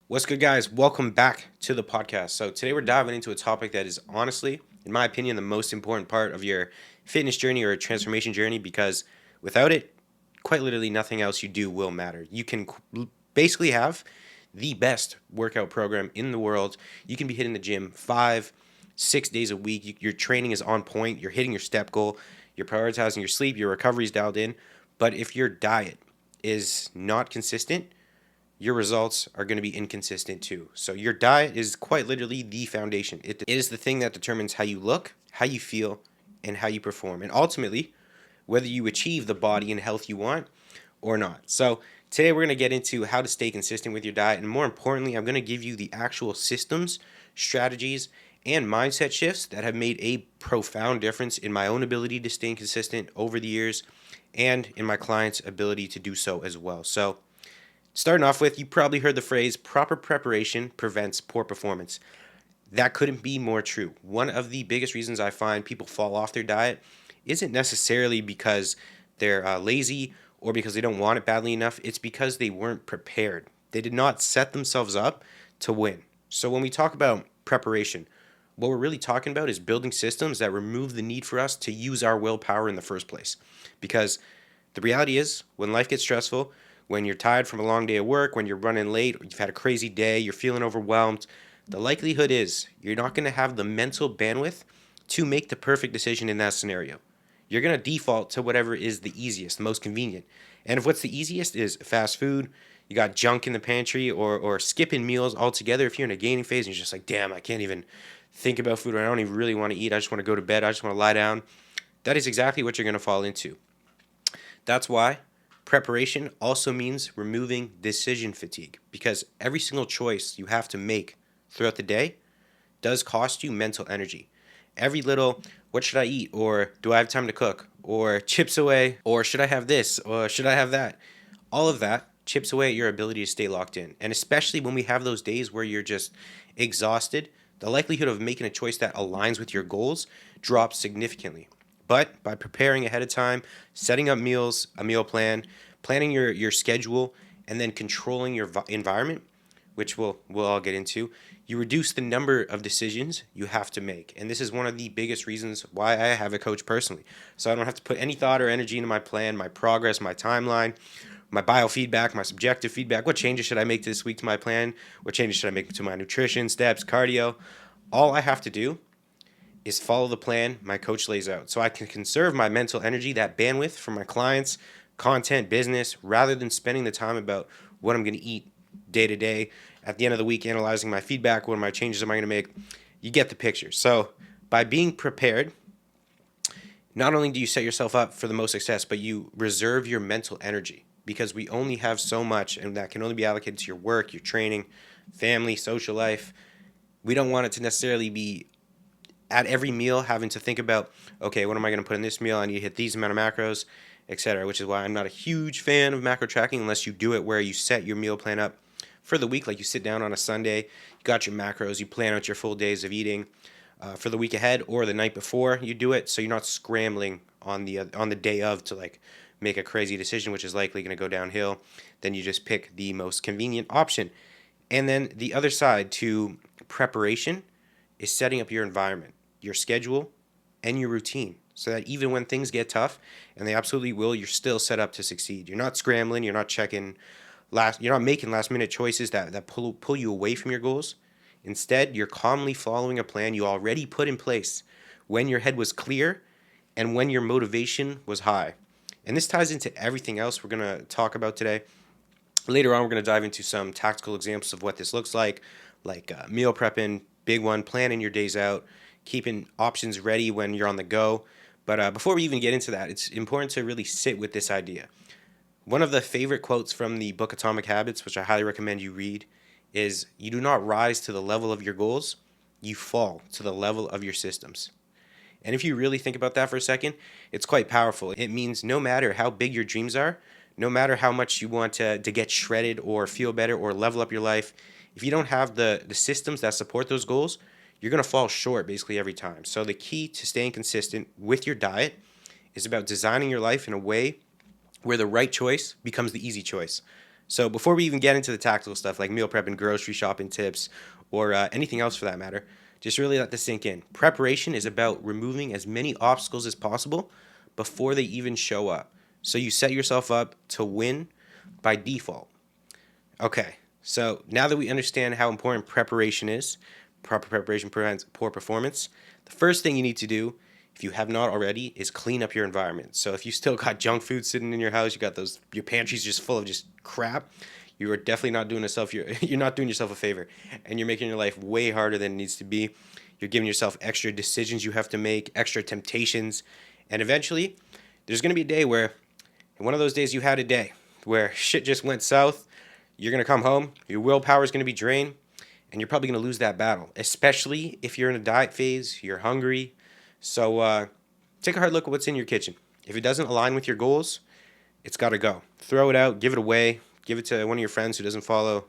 What's good, guys? Welcome back to the podcast. So, today we're diving into a topic that is honestly, in my opinion, the most important part of your fitness journey or transformation journey because without it, quite literally nothing else you do will matter. You can basically have the best workout program in the world. You can be hitting the gym 5, 6 days a week. Your training is on point. You're hitting your step goal. You're prioritizing your sleep. Your recovery is dialed in. But if your diet is not consistent, your results are going to be inconsistent too. So your diet is quite literally the foundation. It is the thing that determines how you look, how you feel, and how you perform, and ultimately whether you achieve the body and health you want or not. So today we're going to get into how to stay consistent with your diet, and more importantly, I'm going to give you the actual systems, strategies, and mindset shifts that have made a profound difference in my own ability to stay consistent over the years and in my clients' ability to do so as well. So starting off with, you probably heard the phrase proper preparation prevents poor performance. That couldn't be more true. One of the biggest reasons I find people fall off their diet isn't necessarily because they're lazy or because they don't want it badly enough. It's because they weren't prepared. They did not set themselves up to win. So when we talk about preparation, what we're really talking about is building systems that remove the need for us to use our willpower in the first place. Because the reality is, when life gets stressful, when you're tired from a long day of work, when you're running late, or you've had a crazy day, you're feeling overwhelmed, the likelihood is you're not going to have the mental bandwidth to make the perfect decision in that scenario. You're going to default to whatever is the easiest, the most convenient. And if what's the easiest is fast food, you got junk in the pantry, or skipping meals altogether, if you're in a gaining phase and you're just like, damn, I can't even think about food, or I don't even really want to eat, I just want to go to bed, I just want to lie down, that is exactly what you're going to fall into. That's why preparation also means removing decision fatigue, because every single choice you have to make throughout the day does cost you mental energy. Every little, what should I eat? Or do I have time to cook? Or chips away? Or should I have this? Or should I have that? All of that chips away at your ability to stay locked in. And especially when we have those days where you're just exhausted, the likelihood of making a choice that aligns with your goals drops significantly. But by preparing ahead of time, setting up meals, a meal plan, planning your schedule, and then controlling your environment, which we'll all get into, you reduce the number of decisions you have to make. And this is one of the biggest reasons why I have a coach personally. So I don't have to put any thought or energy into my plan, my progress, my timeline, my biofeedback, my subjective feedback. What changes should I make this week to my plan? What changes should I make to my nutrition, steps, cardio? All I have to do is follow the plan my coach lays out so I can conserve my mental energy, that bandwidth for my clients, content, business, rather than spending the time about what I'm going to eat day to day. At the end of the week, analyzing my feedback, what are my changes am I going to make? You get the picture. So, by being prepared, not only do you set yourself up for the most success, but you reserve your mental energy, because we only have so much, and that can only be allocated to your work, your training, family, social life. We don't want it to necessarily be at every meal having to think about, okay, what am I going to put in this meal? I need to hit these amount of macros, etc. Which is why I'm not a huge fan of macro tracking unless you do it where you set your meal plan up for the week. Like you sit down on a Sunday, you got your macros, you plan out your full days of eating for the week ahead, or the night before you do it, so you're not scrambling on the day of to like make a crazy decision, which is likely going to go downhill. Then you just pick the most convenient option. And then the other side to preparation is setting up your environment, your schedule, and your routine, so that even when things get tough, and they absolutely will, you're still set up to succeed. You're not scrambling, you're not making last minute choices that pull you away from your goals. Instead, you're calmly following a plan you already put in place when your head was clear and when your motivation was high. And this ties into everything else we're going to talk about today. Later on, we're going to dive into some tactical examples of what this looks like meal prepping, big one, planning your days out, keeping options ready when you're on the go. But before we even get into that, it's important to really sit with this idea. One of the favorite quotes from the book Atomic Habits, which I highly recommend you read, is you do not rise to the level of your goals, you fall to the level of your systems. And if you really think about that for a second, it's quite powerful. It means no matter how big your dreams are, no matter how much you want to get shredded or feel better or level up your life, if you don't have the systems that support those goals, you're going to fall short basically every time. So the key to staying consistent with your diet is about designing your life in a way where the right choice becomes the easy choice. So before we even get into the tactical stuff like meal prep and grocery shopping tips or anything else for that matter, just really let this sink in. Preparation is about removing as many obstacles as possible before they even show up. So you set yourself up to win by default. Okay, so now that we understand how important preparation is, proper preparation prevents poor performance. The first thing you need to do, if you have not already, is clean up your environment. So if you still got junk food sitting in your house, you got your pantry's just full of just crap, you are definitely not doing yourself you're not doing yourself a favor, and you're making your life way harder than it needs to be. You're giving yourself extra decisions you have to make, extra temptations, and eventually there's going to be a day where, and one of those days you had a day where shit just went south. You're going to come home, your willpower is going to be drained, and you're probably going to lose that battle, especially if you're in a diet phase, you're hungry. So take a hard look at what's in your kitchen. If it doesn't align with your goals, it's got to go. Throw it out, give it away, give it to one of your friends who doesn't follow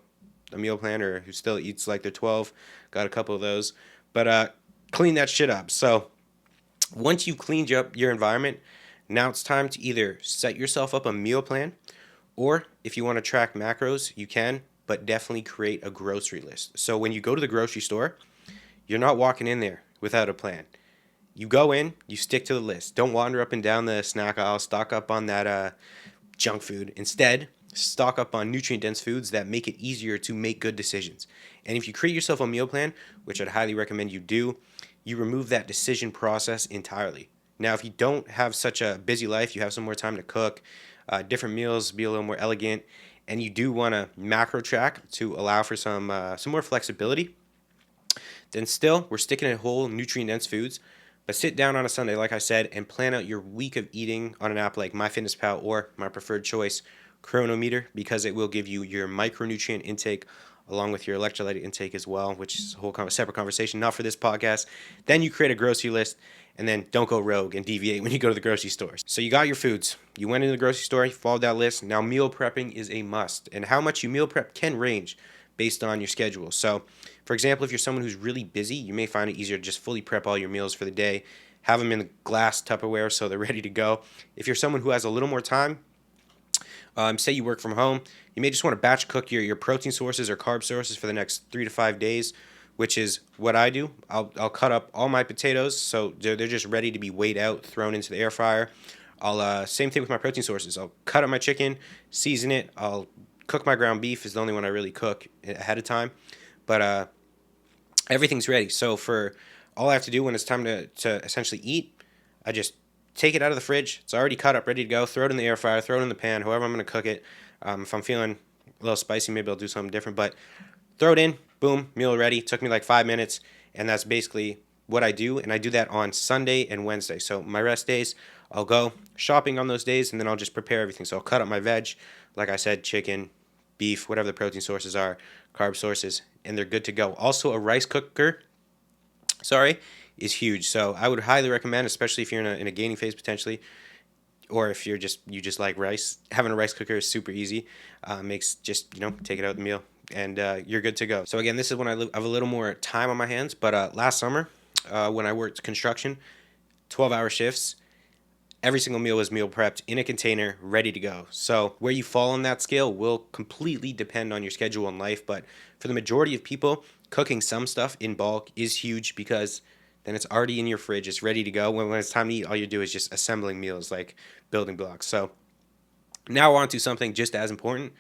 a meal plan or who still eats like they're 12. Got a couple of those. But clean that shit up. So once you've cleaned up your environment, now it's time to either set yourself up a meal plan, or if you want to track macros, you can, but definitely create a grocery list. So when you go to the grocery store, you're not walking in there without a plan. You go in, you stick to the list. Don't wander up and down the snack aisle, stock up on that junk food. Instead, stock up on nutrient-dense foods that make it easier to make good decisions. And if you create yourself a meal plan, which I'd highly recommend you do, you remove that decision process entirely. Now, if you don't have such a busy life, you have some more time to cook, different meals be a little more elegant, and you do want to macro track to allow for some more flexibility, then still we're sticking to whole nutrient-dense foods. But sit down on a Sunday, like I said, and plan out your week of eating on an app like MyFitnessPal or my preferred choice, Chronometer, because it will give you your micronutrient intake along with your electrolyte intake as well, which is a whole separate conversation, not for this podcast. Then you create a grocery list, and then don't go rogue and deviate when you go to the grocery stores. So you got your foods. You went into the grocery store, you followed that list. Now meal prepping is a must, and how much you meal prep can range based on your schedule. So, for example, if you're someone who's really busy, you may find it easier to just fully prep all your meals for the day, have them in the glass Tupperware so they're ready to go. If you're someone who has a little more time, say you work from home, you may just want to batch cook your protein sources or carb sources for the next 3 to 5 days, which is what I do. I'll cut up all my potatoes so they're just ready to be weighed out, thrown into the air fryer. I'll same thing with my protein sources. I'll cut up my chicken, season it. I'll cook my ground beef is the only one I really cook ahead of time, but everything's ready. So for all I have to do when it's time to essentially eat, I just take it out of the fridge. It's already cut up, ready to go. Throw it in the air fryer, throw it in the pan, however I'm going to cook it. If I'm feeling a little spicy, maybe I'll do something different. But throw it in, boom, meal ready. Took me like 5 minutes, and that's basically what I do. And I do that on Sunday and Wednesday. So my rest days, I'll go shopping on those days, and then I'll just prepare everything. So I'll cut up my veg, like I said, chicken, beef, whatever the protein sources are, carb sources, and they're good to go. Also, a rice cooker, is huge. So I would highly recommend, especially if you're in a gaining phase potentially, or if you just like rice, having a rice cooker is super easy. Makes just, take it out of the meal, and you're good to go. So again, this is when I have a little more time on my hands. But last summer, when I worked construction, 12-hour shifts, every single meal was meal prepped in a container, ready to go. So where you fall on that scale will completely depend on your schedule and life. But for the majority of people, cooking some stuff in bulk is huge because then it's already in your fridge. It's ready to go. When it's time to eat, all you do is just assembling meals like building blocks. So now on to something just as important,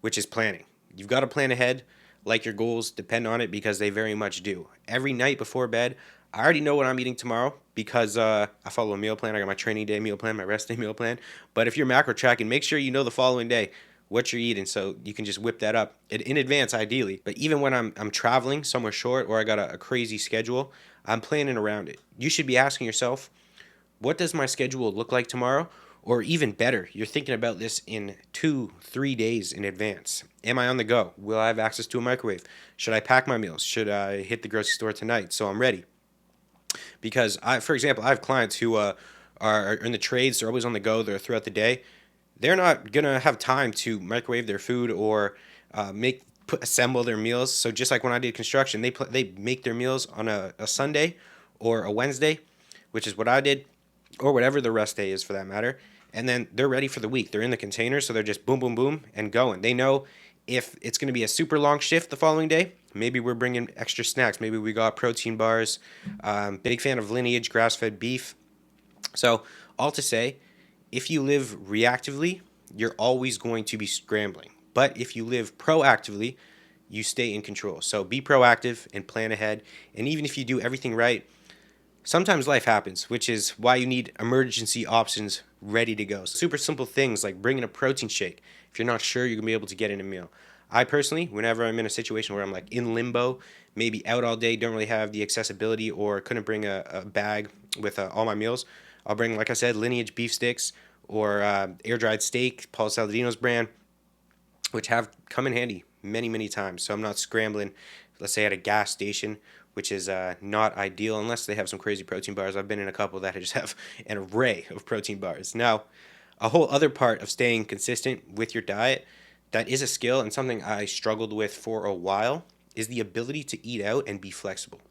which is planning. You've got to plan ahead, like your goals depend on it, because they very much do. Every night before bed, I already know what I'm eating tomorrow because I follow a meal plan. I got my training day meal plan, my rest day meal plan. But if you're macro tracking, make sure you know the following day what you're eating so you can just whip that up in advance, ideally. But even when I'm traveling somewhere short or I got a crazy schedule, I'm planning around it. You should be asking yourself, what does my schedule look like tomorrow? Or even better, you're thinking about this in 2-3 days in advance. Am I on the go? Will I have access to a microwave? Should I pack my meals? Should I hit the grocery store tonight so I'm ready? Because for example, I have clients who are in the trades. They're always on the go. They're throughout the day. They're not gonna have time to microwave their food or assemble their meals. So just like when I did construction, they make their meals on a Sunday or a Wednesday, which is what I did, or whatever the rest day is for that matter. and then they're ready for the week. They're in the container, so they're just boom, boom, boom, and going. They know if it's going to be a super long shift the following day, maybe we're bringing extra snacks. Maybe we got protein bars. Big fan of Lineage grass-fed beef. So, all to say, if you live reactively, you're always going to be scrambling. But if you live proactively, you stay in control. So be proactive and plan ahead. And even if you do everything right, sometimes life happens, which is why you need emergency options ready to go. Super simple things like bringing a protein shake if you're not sure you're going to be able to get in a meal. I personally, whenever I'm in a situation where I'm like in limbo, maybe out all day, don't really have the accessibility or couldn't bring a bag with all my meals, I'll bring, like I said, Lineage beef sticks or air dried steak, Paul Saladino's brand, which have come in handy many, many times. So I'm not scrambling, let's say at a gas station, which is not ideal unless they have some crazy protein bars. I've been in a couple that just have an array of protein bars. Now, a whole other part of staying consistent with your diet that is a skill and something I struggled with for a while is the ability to eat out and be flexible.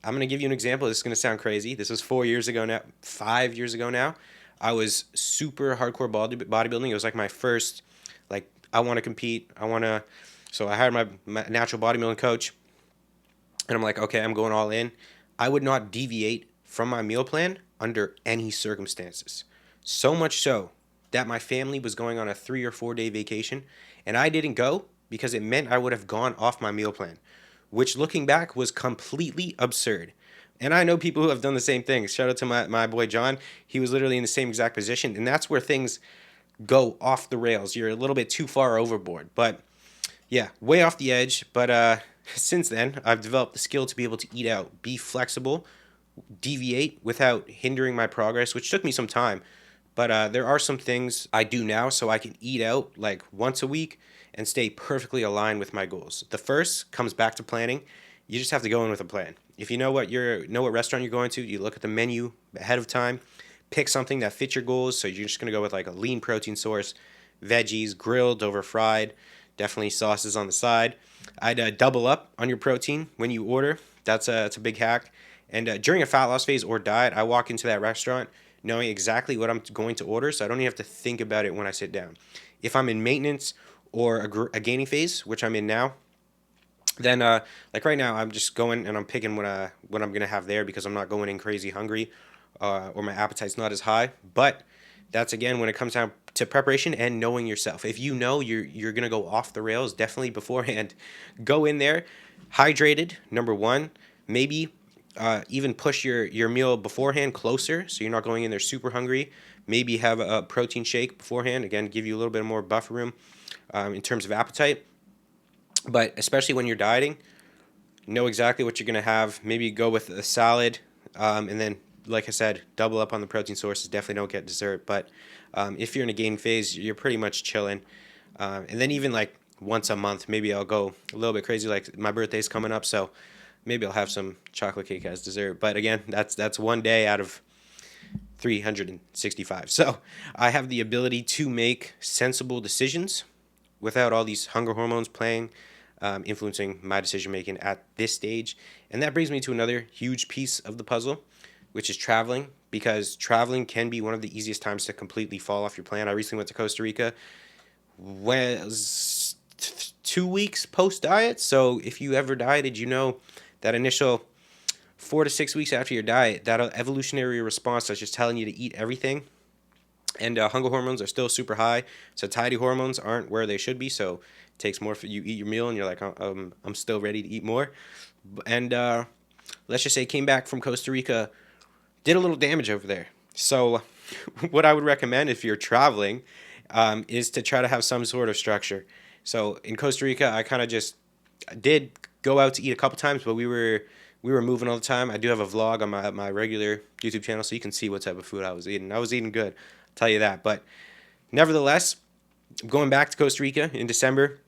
I'm going to give you an example. This is going to sound crazy. This was 4 years ago now, 5 years ago now. I was super hardcore bodybuilding. It was like my first, like, I want to compete. So I hired my natural bodybuilding coach, and I'm like, okay, I'm going all in. I would not deviate from my meal plan under any circumstances. So much so that my family was going on a 3 or 4 day vacation, and I didn't go because it meant I would have gone off my meal plan, which looking back was completely absurd. And I know people who have done the same thing. Shout out to my boy John. He was literally in the same exact position. And that's where things go off the rails. You're a little bit too far overboard. But yeah, way off the edge. But since then, I've developed the skill to be able to eat out, be flexible, deviate without hindering my progress, which took me some time. But there are some things I do now so I can eat out like once a week and stay perfectly aligned with my goals. The first comes back to planning. You just have to go in with a plan. If you know what restaurant you're going to, you look at the menu ahead of time, pick something that fits your goals. So you're just gonna go with like a lean protein source, veggies, grilled over fried, definitely sauces on the side. I'd double up on your protein when you order. It's a big hack. And during a fat loss phase or diet, I walk into that restaurant knowing exactly what I'm going to order, so I don't even have to think about it when I sit down. If I'm in maintenance or a gaining phase, which I'm in now, then like right now I'm just going and I'm picking what I'm gonna have there because I'm not going in crazy hungry, or my appetite's not as high. But that's again when it comes down to preparation and knowing yourself. If you know you're gonna go off the rails, definitely beforehand, go in there hydrated. Number one, maybe even push your meal beforehand closer so you're not going in there super hungry. Maybe have a protein shake beforehand. Again, give you a little bit more buffer room in terms of appetite. But especially when you're dieting, know exactly what you're going to have. Maybe go with a salad, and then, like I said, double up on the protein sources. Definitely don't get dessert. But if you're in a gaining phase, you're pretty much chilling. And then even like once a month, maybe I'll go a little bit crazy. Like my birthday's coming up, so maybe I'll have some chocolate cake as dessert. But again, that's one day out of 365. So I have the ability to make sensible decisions without all these hunger hormones playing, influencing my decision making at this stage. And that brings me to another huge piece of the puzzle, which is traveling, because traveling can be one of the easiest times to completely fall off your plan. I recently went to Costa Rica, was 2 weeks post diet. So if you ever dieted, you know that initial 4 to 6 weeks after your diet, that evolutionary response that's just telling you to eat everything. And hunger hormones are still super high. Satiety hormones aren't where they should be. So it takes more for you eat your meal and you're like, I'm still ready to eat more. And let's just say came back from Costa Rica, did a little damage over there. So what I would recommend if you're traveling is to try to have some sort of structure. So in Costa Rica, I kind of just did go out to eat a couple times, but we were moving all the time. I do have a vlog on my regular YouTube channel, so you can see what type of food I was eating. I was eating good, I'll tell you that. But nevertheless, I'm going back to Costa Rica in December,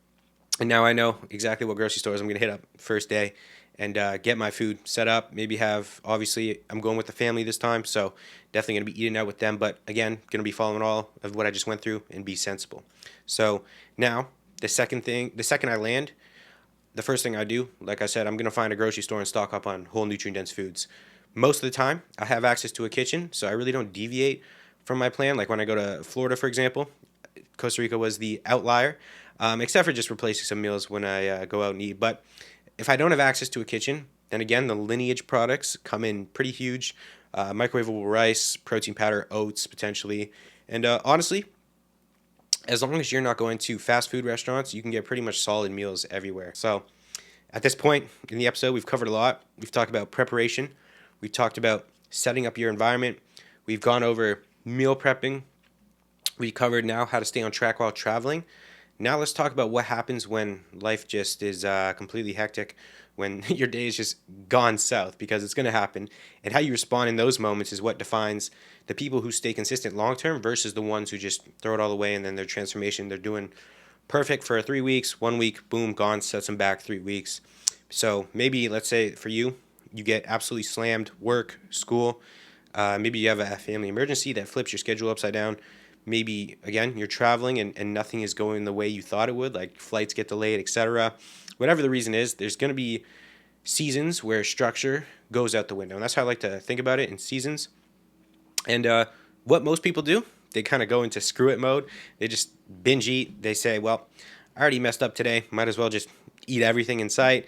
and now I know exactly what grocery stores I'm going to hit up first day and get my food set up. Maybe obviously, I'm going with the family this time, so definitely going to be eating out with them. But again, going to be following all of what I just went through and be sensible. So now, the second I land, the first thing I do, like I said, I'm going to find a grocery store and stock up on whole nutrient-dense foods. Most of the time, I have access to a kitchen, so I really don't deviate from my plan. Like when I go to Florida, for example, Costa Rica was the outlier, except for just replacing some meals when I go out and eat. But if I don't have access to a kitchen, then again, the Lineage products come in pretty huge. Microwavable rice, protein powder, oats potentially. And honestly, as long as you're not going to fast food restaurants, you can get pretty much solid meals everywhere. So at this point in the episode, we've covered a lot. We've talked about preparation. We've talked about setting up your environment. We've gone over meal prepping. We covered now how to stay on track while traveling. Now let's talk about what happens when life just is completely hectic, when your day is just gone south, because it's going to happen. And how you respond in those moments is what defines the people who stay consistent long term versus the ones who just throw it all away and then their transformation, they're doing perfect for 3 weeks, 1 week, boom, gone, sets them back 3 weeks. So maybe, let's say for you, you get absolutely slammed, work, school. Maybe you have a family emergency that flips your schedule upside down. Maybe, again, you're traveling and nothing is going the way you thought it would, like flights get delayed, etc. Whatever the reason is, there's going to be seasons where structure goes out the window. And that's how I like to think about it, in seasons. And what most people do, they kind of go into screw it mode. They just binge eat. They say, well, I already messed up today. Might as well just eat everything in sight.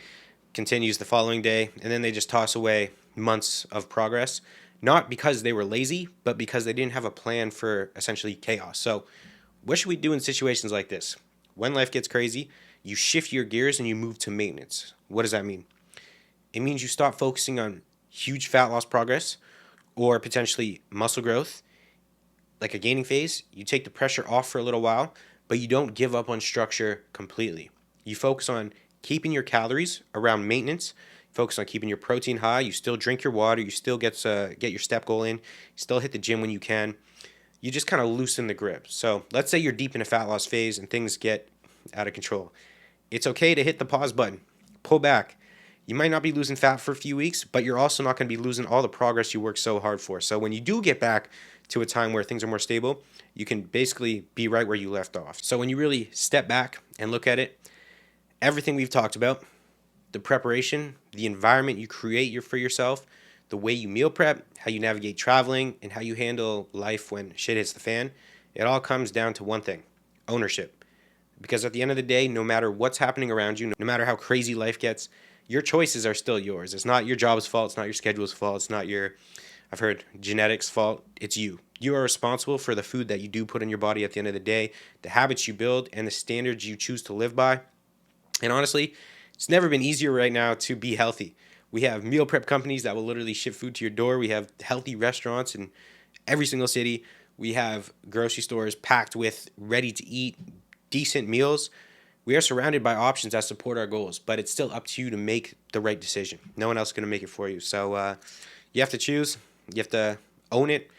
Continues the following day. And then they just toss away months of progress. Not because they were lazy, but because they didn't have a plan for essentially chaos. So what should we do in situations like this? When life gets crazy, you shift your gears and you move to maintenance. What does that mean? It means you stop focusing on huge fat loss progress or potentially muscle growth, like a gaining phase. You take the pressure off for a little while, but you don't give up on structure completely. You focus on keeping your calories around maintenance. Focus on keeping your protein high. You still drink your water. You still get your step goal in. You still hit the gym when you can. You just kind of loosen the grip. So let's say you're deep in a fat loss phase and things get out of control. It's okay to hit the pause button. Pull back. You might not be losing fat for a few weeks, but you're also not going to be losing all the progress you worked so hard for. So when you do get back to a time where things are more stable, you can basically be right where you left off. So when you really step back and look at it, everything we've talked about, the preparation, the environment you create for yourself, the way you meal prep, how you navigate traveling, and how you handle life when shit hits the fan, it all comes down to one thing: ownership. Because at the end of the day, no matter what's happening around you, no matter how crazy life gets, your choices are still yours. It's not your job's fault. It's not your schedule's fault. It's not your, I've heard, genetics fault. It's you. You are responsible for the food that you do put in your body at the end of the day, the habits you build, and the standards you choose to live by. And honestly, it's never been easier right now to be healthy. We have meal prep companies that will literally ship food to your door. We have healthy restaurants in every single city. We have grocery stores packed with ready-to-eat, decent meals. We are surrounded by options that support our goals, but it's still up to you to make the right decision. No one else is going to make it for you. So you have to choose. You have to own it.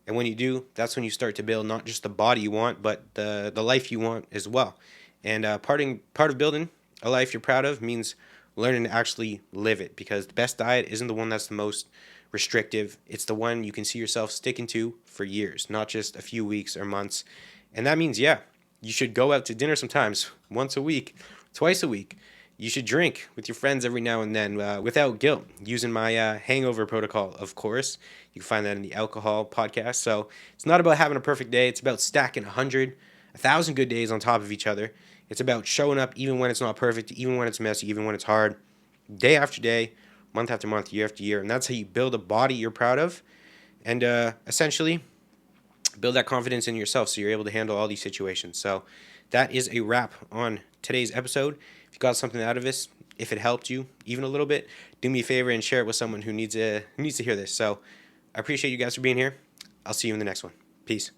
And when you do, that's when you start to build not just the body you want, but the life you want as well. And part of building a life you're proud of means learning to actually live it, because the best diet isn't the one that's the most restrictive. It's the one you can see yourself sticking to for years, not just a few weeks or months. And that means, yeah, you should go out to dinner sometimes, once a week, twice a week. You should drink with your friends every now and then without guilt, using my hangover protocol, of course. You can find that in the alcohol podcast. So it's not about having a perfect day. It's about stacking 100, 1,000 good days on top of each other. It's about showing up even when it's not perfect, even when it's messy, even when it's hard, day after day, month after month, year after year. And that's how you build a body you're proud of and essentially build that confidence in yourself so you're able to handle all these situations. So that is a wrap on today's episode. If you got something out of this, if it helped you even a little bit, do me a favor and share it with someone who needs to hear this. So I appreciate you guys for being here. I'll see you in the next one. Peace.